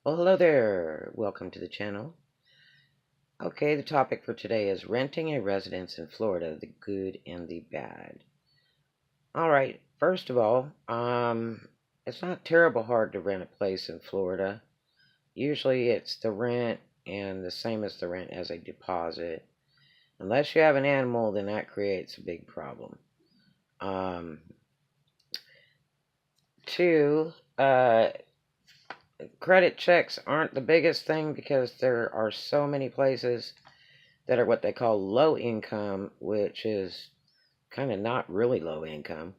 Well, hello there. Welcome to the channel. Okay, the topic for today is renting a residence in Florida, the good and the bad. All right, first of all, it's not terrible hard to rent a place in Florida. Usually it's the rent and the same as the rent as a deposit. Unless you have an animal, then that creates a big problem. Um, two, credit checks aren't the biggest thing because there are so many places that are what they call low income, which is kind of not really low income.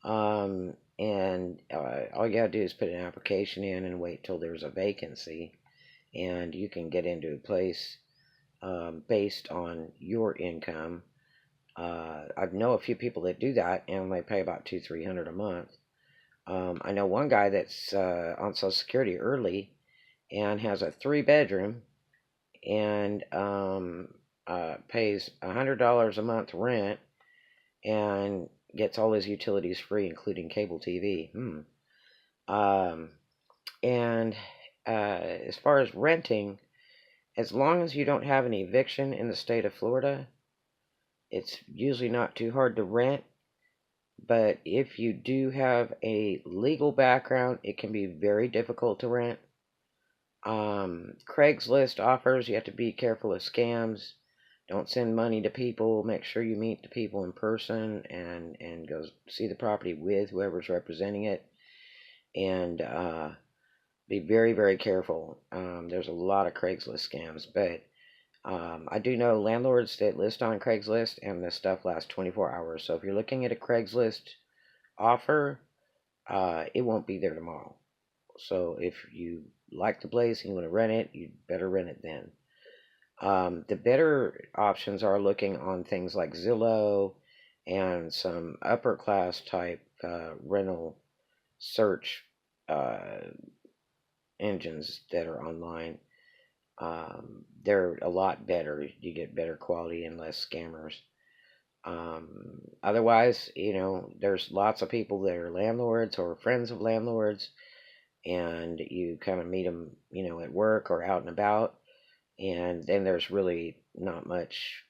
And all you gotta do is put an application in and wait till there's a vacancy, and you can get into a place based on your income. I know a few people that do that, and they pay about $200-300 a month. I know one guy that's on Social Security early and has a 3 bedroom and pays $100 a month rent and gets all his utilities free, including cable TV. Um, and as far as renting, as long as you don't have an eviction in the state of Florida, it's usually not too hard to rent. But if you do have a legal background, it can be very difficult to rent. Craigslist offers, you have to be careful of scams. Don't send money to people. Make sure you meet the people in person and go see the property with whoever's representing it. And be very, very careful. There's a lot of Craigslist scams, but I do know landlords that list on Craigslist, and this stuff lasts 24 hours. So if you're looking at a Craigslist offer, it won't be there tomorrow. So if you like the place and you want to rent it, you'd better rent it then. The better options are looking on things like Zillow and some upper class type rental search uh, engines that are online. They're a lot better. You get better quality and less scammers. Otherwise, there's lots of people that are landlords or friends of landlords, and you kind of meet them, at work or out and about. And then there's really not much,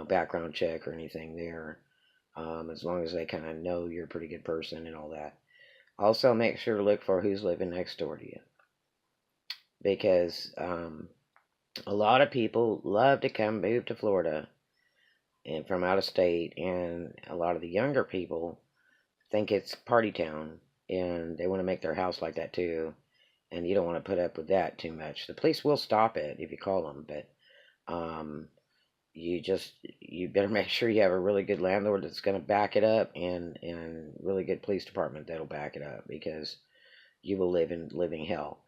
background check or anything there, as long as they kind of know you're a pretty good person and all that. Also, make sure to look for who's living next door to you, because a lot of people love to come move to Florida and from out of state, and a lot of the younger people think it's party town, and they want to make their house like that too. And you don't want to put up with that too much. The police will stop it if you call them, but um, you better make sure you have a really good landlord that's going to back it up, and really good police department that'll back it up, because you will live in living hell.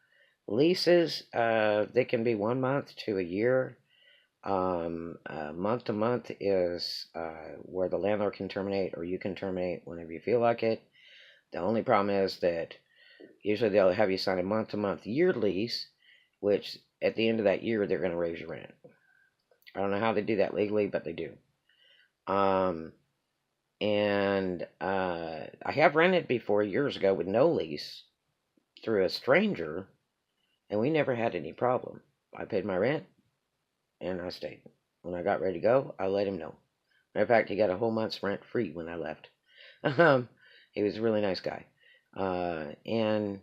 Leases, they can be 1 month to a year. Month to month is where the landlord can terminate, or you can terminate whenever you feel like it. The only problem is that usually they'll have you sign a month-to-month year lease, which at the end of that year they're going to raise your rent. I don't know how they do that legally, but they do. Um, and I have rented before years ago with no lease through a stranger, and we never had any problem. I paid my rent, and I stayed. When I got ready to go, I let him know. Matter of fact, he got a whole month's rent free when I left. He was a really nice guy. And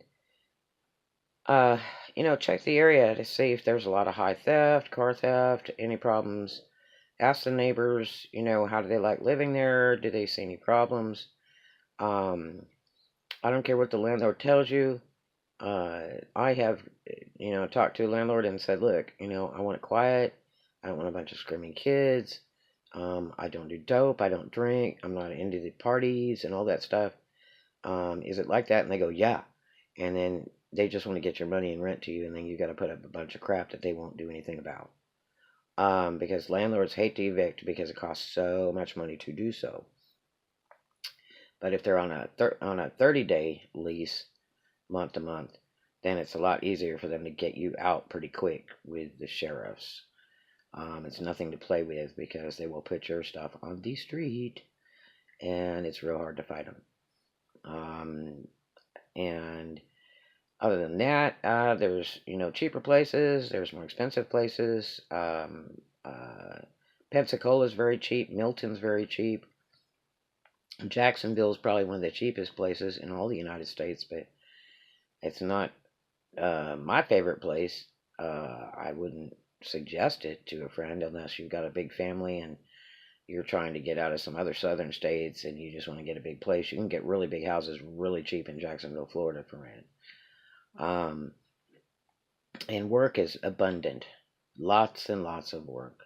check the area to see if there's a lot of high theft, car theft, any problems. Ask the neighbors, how do they like living there? Do they see any problems? I don't care what the landlord tells you. I have, talked to a landlord and said, look, I want it quiet. I don't want a bunch of screaming kids. I don't do dope. I don't drink. I'm not into the parties and all that stuff. Is it like that? And they go, yeah. And then they just want to get your money and rent to you, and then you got to put up a bunch of crap that they won't do anything about. Because landlords hate to evict because it costs so much money to do so. But if they're on a 30-day lease, month to month, then it's a lot easier for them to get you out pretty quick with the sheriffs. It's nothing to play with, because they will put your stuff on the street, and it's real hard to fight them. And Other than that, there's cheaper places. There's more expensive places. Pensacola is very cheap. Milton's very cheap. Jacksonville is probably one of the cheapest places in all the United States, but it's not my favorite place. I wouldn't suggest it to a friend unless you've got a big family and you're trying to get out of some other southern states and you just want to get a big place. You can get really big houses really cheap in Jacksonville, Florida for rent. Um, and work is abundant. Lots and lots of work.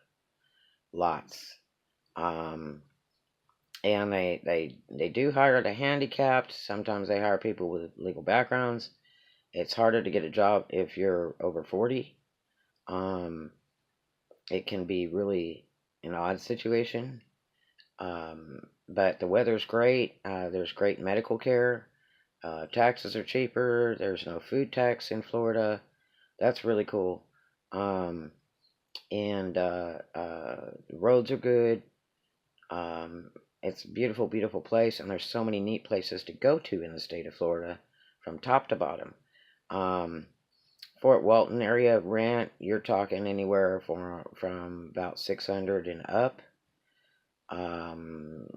Lots. Um, and they do hire the handicapped. Sometimes they hire people with legal backgrounds. It's harder to get a job if you're over 40. Um, it can be really an odd situation. But the weather's great. There's great medical care. Taxes are cheaper. There's no food tax in Florida. That's really cool. Um, and roads are good. Um, it's a beautiful, beautiful place, and there's so many neat places to go to in the state of Florida, from top to bottom. Um, Fort Walton area rent, you're talking anywhere from about 600 and up. Um,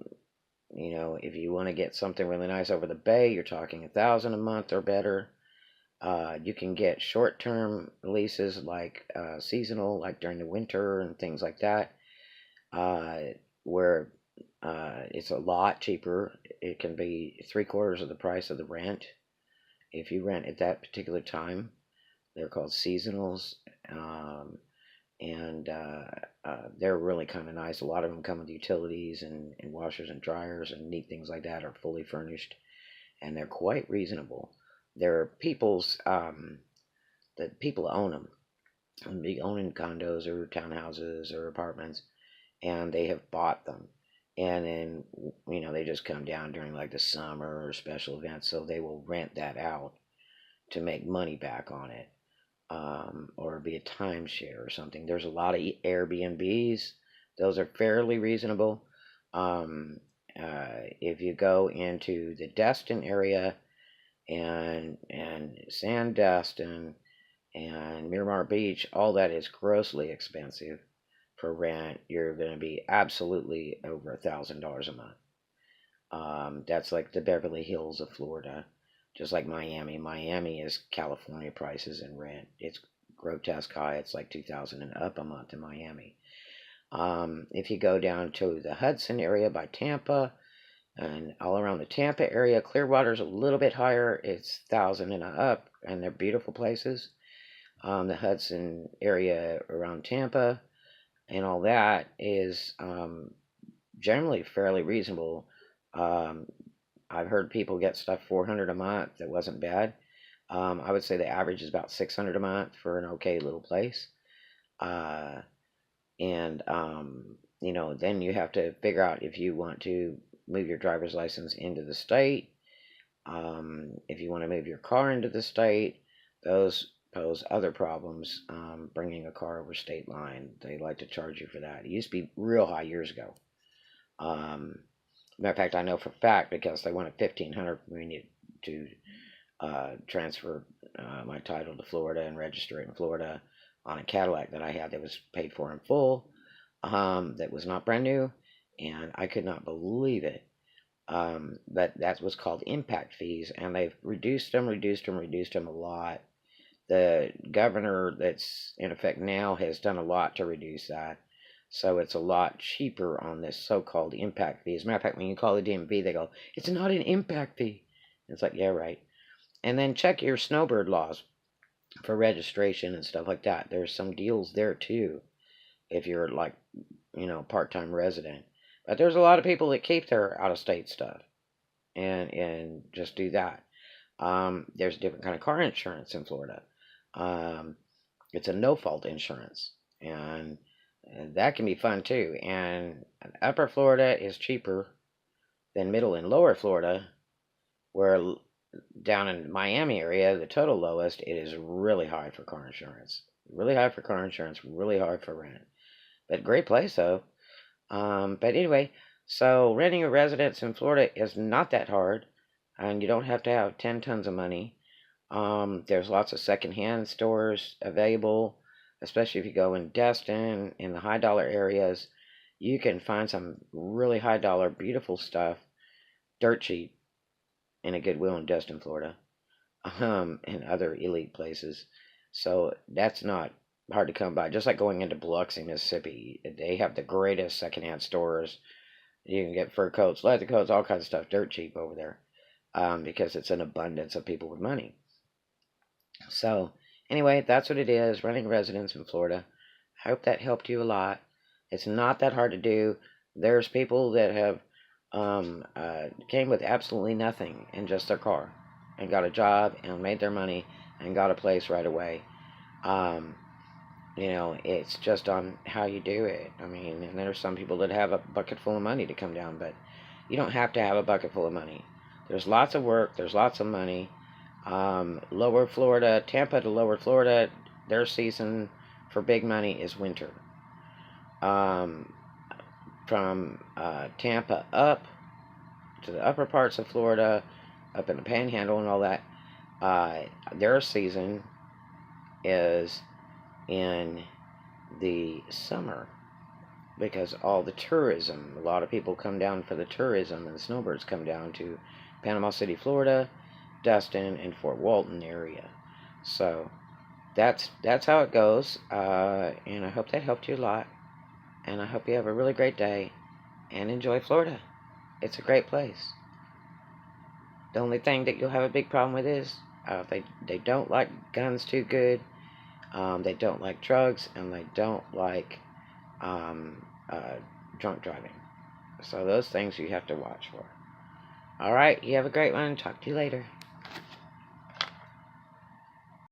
if you want to get something really nice over the bay, you're talking 1,000 a month or better. You can get short-term leases like seasonal, like during the winter and things like that, uh, where it's a lot cheaper. It can be three-quarters of the price of the rent if you rent at that particular time. They're called seasonals, and they're really kind of nice. A lot of them come with utilities and washers and dryers and neat things like that, are fully furnished, and they're quite reasonable. They're the people own them, and be owning condos or townhouses or apartments, and they have bought them. And then, they just come down during like the summer or special events, so they will rent that out to make money back on it, or be a timeshare or something. There's a lot of Airbnbs. Those are fairly reasonable. If you go into the Destin area and Sandestin and Miramar Beach, all that is grossly expensive for rent. You're going to be absolutely over $1,000 a month. That's like the Beverly Hills of Florida, just like Miami. Miami is California prices and rent. It's grotesque high. It's like 2,000 and up a month in Miami. If you go down to the Hudson area by Tampa and all around the Tampa area, Clearwater's a little bit higher. It's 1,000 and up, and they're beautiful places. The Hudson area around Tampa and all that is generally fairly reasonable. Um, I've heard people get stuff 400 a month that wasn't bad. I would say the average is about 600 a month for an okay little place. Uh, and then you have to figure out if you want to move your driver's license into the state. If you want to move your car into the state, those pose other problems. Bringing a car over state line, they like to charge you for that. It used to be real high years ago. Matter of fact, I know for a fact because they wanted $1,500 for me to transfer my title to Florida and register it in Florida on a Cadillac that I had that was paid for in full, that was not brand new, and I could not believe it. But that was called impact fees, and they've reduced them a lot. The governor that's in effect now has done a lot to reduce that. So it's a lot cheaper on this so-called impact fee. As a matter of fact, when you call the DMV, they go, "It's not an impact fee." It's like, yeah, right. And then check your snowbird laws for registration and stuff like that. There's some deals there too, if you're like, part-time resident. But there's a lot of people that keep their out-of-state stuff and just do that. There's a different kind of car insurance in Florida. It's a no-fault insurance, and that can be fun too. And upper Florida is cheaper than middle and lower Florida, where down in Miami area, the total lowest, it is really high for car insurance. Really high for car insurance, really high for rent. But great place though. But anyway, so renting a residence in Florida is not that hard, and you don't have to have 10 tons of money. There's lots of secondhand stores available, especially if you go in Destin, in the high dollar areas. You can find some really high dollar, beautiful stuff, dirt cheap, in a Goodwill in Destin, Florida, and other elite places. So that's not hard to come by. Just like going into Biloxi, Mississippi, they have the greatest secondhand stores. You can get fur coats, leather coats, all kinds of stuff, dirt cheap over there, because it's an abundance of people with money. So, anyway, that's what it is, running a residence in Florida. I hope that helped you a lot. It's not that hard to do. There's people that have came with absolutely nothing in just their car and got a job and made their money and got a place right away. Um, it's just on how you do it. I mean, and there's some people that have a bucket full of money to come down, but you don't have to have a bucket full of money. There's lots of work, there's lots of money. Lower Florida, Tampa to Lower Florida, their season for big money is winter. Um, from Tampa up to the upper parts of Florida, up in the Panhandle and all that, their season is in the summer because all the tourism, a lot of people come down for the tourism, and the snowbirds come down to Panama City, Florida, Destin, and Fort Walton area. So that's how it goes, and I hope that helped you a lot, and I hope you have a really great day, and enjoy Florida. It's a great place. The only thing that you'll have a big problem with is they don't like guns too good, they don't like drugs, and they don't like um, drunk driving. So those things you have to watch for. All right, you have a great one. Talk to you later.